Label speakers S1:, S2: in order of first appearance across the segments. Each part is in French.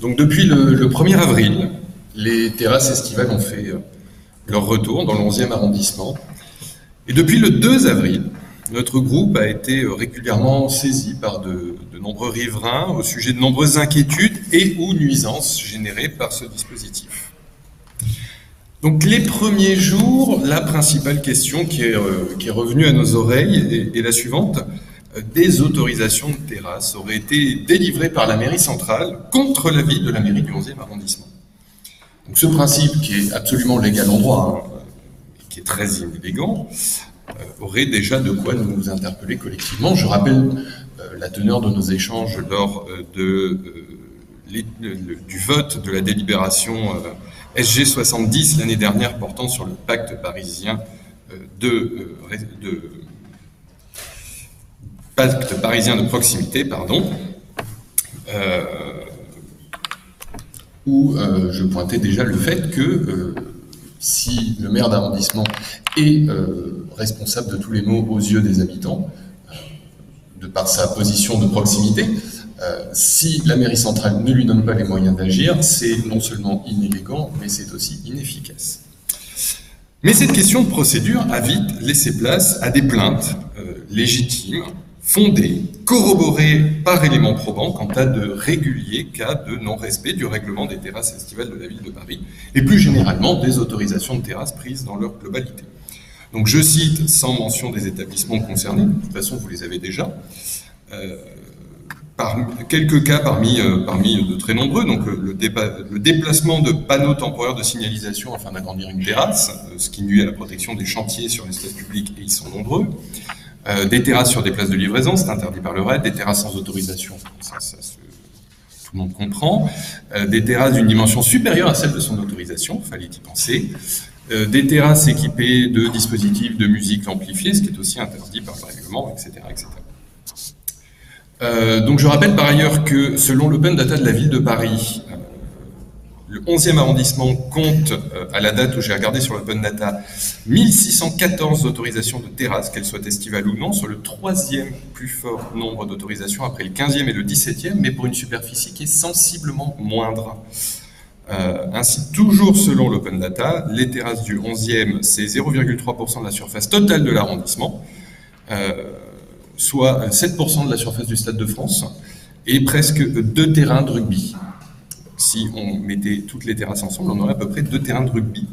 S1: Donc depuis le 1er avril, les terrasses estivales ont fait leur retour dans le 11e arrondissement. Et depuis le 2 avril, notre groupe a été régulièrement saisi par de nombreux riverains au sujet de nombreuses inquiétudes et ou nuisances générées par ce dispositif. Donc les premiers jours, la principale question qui est revenue à nos oreilles est la suivante. Des autorisations de terrasse auraient été délivrées par la mairie centrale contre l'avis de la mairie du 11e arrondissement. Donc ce principe, qui est absolument légal en droit, et qui est très inélégant, aurait déjà de quoi nous interpeller collectivement. Je rappelle la teneur de nos échanges lors du vote de la délibération SG 70 l'année dernière portant sur le pacte parisien de proximité, où je pointais déjà le fait que si le maire d'arrondissement est responsable de tous les maux aux yeux des habitants, de par sa position de proximité, si la mairie centrale ne lui donne pas les moyens d'agir, c'est non seulement inélégant, mais c'est aussi inefficace. Mais cette question de procédure a vite laissé place à des plaintes légitimes, fondées, corroborées par éléments probants quant à de réguliers cas de non-respect du règlement des terrasses estivales de la ville de Paris, et plus généralement des autorisations de terrasses prises dans leur globalité. Donc je cite, sans mention des établissements concernés, de toute façon vous les avez déjà, quelques cas parmi de très nombreux, donc le déplacement de panneaux temporaires de signalisation afin d'agrandir une terrasse, ce qui nuit à la protection des chantiers sur l'espace public, et ils sont nombreux. Des terrasses sur des places de livraison, c'est interdit par le RED, des terrasses sans autorisation, tout le monde comprend, des terrasses d'une dimension supérieure à celle de son autorisation, fallait y penser, des terrasses équipées de dispositifs de musique amplifiés, ce qui est aussi interdit par le règlement, etc. etc. Donc je rappelle par ailleurs que selon l'Open Data de la ville de Paris, le 11e arrondissement compte, à la date où j'ai regardé sur l'Open Data, 1614 autorisations de terrasses, qu'elles soient estivales ou non, soit le 3e plus fort nombre d'autorisations après le 15e et le 17e, mais pour une superficie qui est sensiblement moindre. Ainsi, toujours selon l'Open Data, les terrasses du 11e, c'est 0,3% de la surface totale de l'arrondissement, soit 7% de la surface du Stade de France, et presque 2 terrains de rugby. Si on mettait toutes les terrasses ensemble, on aurait à peu près 2 terrains de rugby.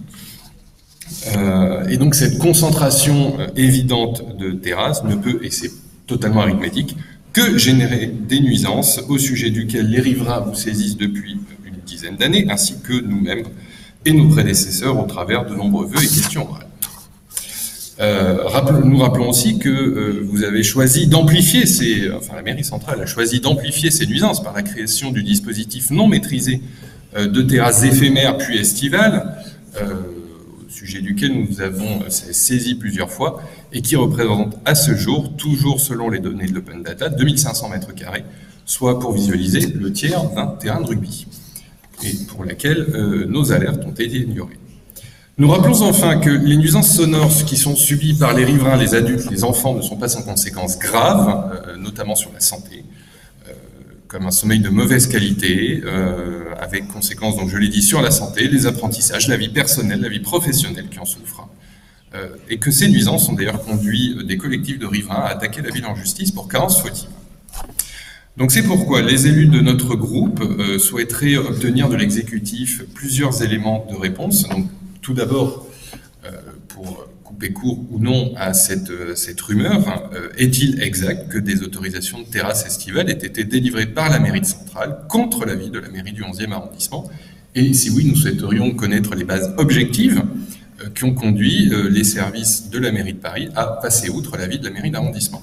S1: Et donc cette concentration évidente de terrasses ne peut, et c'est totalement arithmétique, que générer des nuisances au sujet duquel les riverains vous saisissent depuis une dizaine d'années, ainsi que nous-mêmes et nos prédécesseurs au travers de nombreux vœux et questions orales. Nous rappelons aussi que vous avez choisi d'amplifier la mairie centrale a choisi d'amplifier ces nuisances par la création du dispositif non maîtrisé de terrasses éphémères puis estivales, au sujet duquel nous avons saisi plusieurs fois et qui représente à ce jour, toujours selon les données de l'Open Data, 2500 mètres carrés, soit pour visualiser le tiers d'un terrain de rugby, et pour laquelle nos alertes ont été ignorées. Nous rappelons enfin que les nuisances sonores qui sont subies par les riverains, les adultes, les enfants ne sont pas sans conséquences graves, notamment sur la santé, comme un sommeil de mauvaise qualité, avec conséquences, donc je l'ai dit, sur la santé, les apprentissages, la vie personnelle, la vie professionnelle qui en souffrent. Et que ces nuisances ont d'ailleurs conduit des collectifs de riverains à attaquer la ville en justice pour carence fautive. Donc c'est pourquoi les élus de notre groupe souhaiteraient obtenir de l'exécutif plusieurs éléments de réponse. Donc, tout d'abord, pour couper court ou non à cette rumeur, est-il exact que des autorisations de terrasses estivales aient été délivrées par la mairie centrale contre l'avis de la mairie du 11e arrondissement? Et si oui, nous souhaiterions connaître les bases objectives qui ont conduit les services de la mairie de Paris à passer outre l'avis de la mairie d'arrondissement.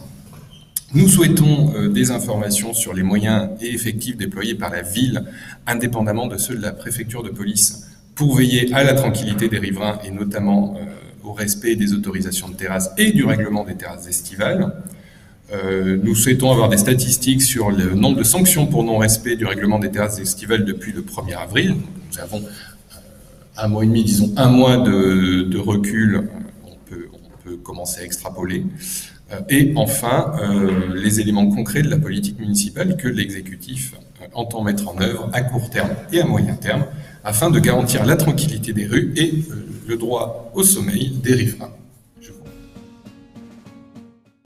S1: Nous souhaitons des informations sur les moyens et effectifs déployés par la ville, indépendamment de ceux de la préfecture de police, pour veiller à la tranquillité des riverains et notamment au respect des autorisations de terrasse et du règlement des terrasses estivales. Nous souhaitons avoir des statistiques sur le nombre de sanctions pour non-respect du règlement des terrasses estivales depuis le 1er avril. Nous avons un mois et demi, disons un mois de recul, on peut commencer à extrapoler. Et enfin, les éléments concrets de la politique municipale que l'exécutif entend mettre en œuvre à court terme et à moyen terme afin de garantir la tranquillité des rues et le droit au sommeil des riverains.